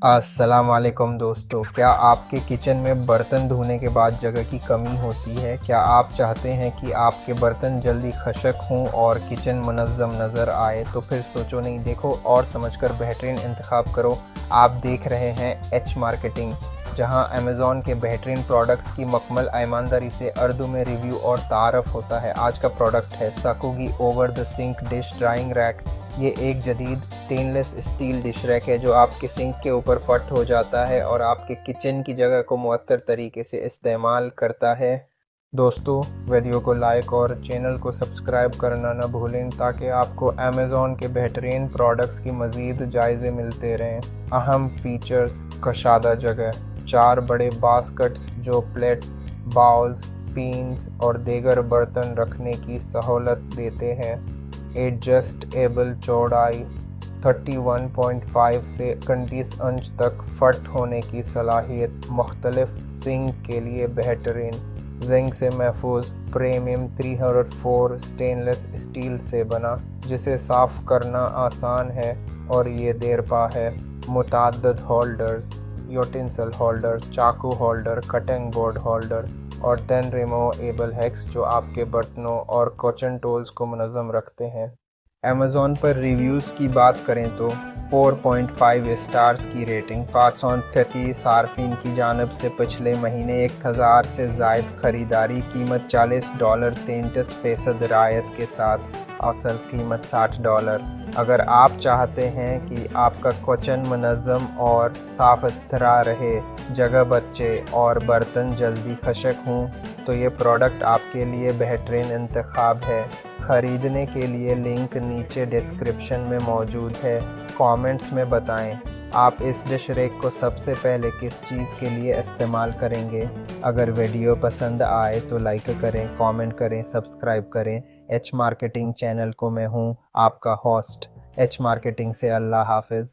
अस्सलाम वालेकुम दोस्तों, क्या आपके किचन में बर्तन धोने के बाद जगह की कमी होती है? क्या आप चाहते हैं कि आपके बर्तन जल्दी खशक हों और किचन मुनज़्ज़म नज़र आए? तो फिर सोचो नहीं, देखो और समझकर बेहतरीन इंतखाब करो। आप देख रहे हैं एच मार्केटिंग, जहां अमेज़ॉन के बेहतरीन प्रोडक्ट्स की मुकम्मल ईमानदारी से उर्दू में रिव्यू और तारफ़ होता है। आज का प्रोडक्ट है साकुगी over the sink dish drying rack. ये एक जदीद स्टेनलेस स्टील डिश रैक है जो आपके सिंक के ऊपर फट हो जाता है और आपके किचन की जगह को मुअत्तर तरीके से इस्तेमाल करता है। दोस्तों, वीडियो को लाइक और चैनल को सब्सक्राइब करना न भूलें ताकि आपको अमेज़ॉन के बेहतरीन प्रोडक्ट्स की मज़ीद जायज़े मिलते रहें। अहम फीचर्स: कशादा जगह, 4 बड़े बास्केट्स जो प्लेट्स, बाउल्स, पीन्स और दीगर बर्तन रखने की सहूलत देते हैं। एडजस्टेबल चौड़ाई 31.5 से 29 इंच तक फट होने की सलाहियत, मुख्तलिफ सिंक के लिए बेहतरीन, जिंक से महफूज प्रीमियम 304 स्टेनलेस स्टील से बना जिसे साफ़ करना आसान है और ये देरपा है। मुतअद्दिद होल्डर्स, यूटेंसिल होल्डर, चाकू होल्डर, कटिंग बोर्ड होल्डर और 10 रिमूवेबल हैक्स जो आपके बर्तनों और किचन टूल्स को मुनज़्ज़म रखते हैं। अमेज़ॉन पर रिव्यूज़ की बात करें तो 4.5 स्टार्स की रेटिंग। फारसोन 30 सार्फिन की जानिब से पिछले महीने 1000 से ज़ायद ख़रीदारी, कीमत $40, 33% रियायत के साथ, असल कीमत $60। अगर आप चाहते हैं कि आपका किचन मुनज़्ज़म और साफ़ सुथरा रहे, जगह बचे और बर्तन जल्दी खशक हों, तो ये प्रोडक्ट आपके लिए बेहतरीन इंतखाब है। ख़रीदने के लिए लिंक नीचे डिस्क्रिप्शन में मौजूद है। कमेंट्स में बताएं आप इस डिश रैक को सबसे पहले किस चीज़ के लिए इस्तेमाल करेंगे। अगर वीडियो पसंद आए तो लाइक करें, कमेंट करें, सब्सक्राइब करें। एच मार्केटिंग चैनल को मैं हूँ आपका होस्ट। एच मार्केटिंग से अल्लाह हाफ़िज़।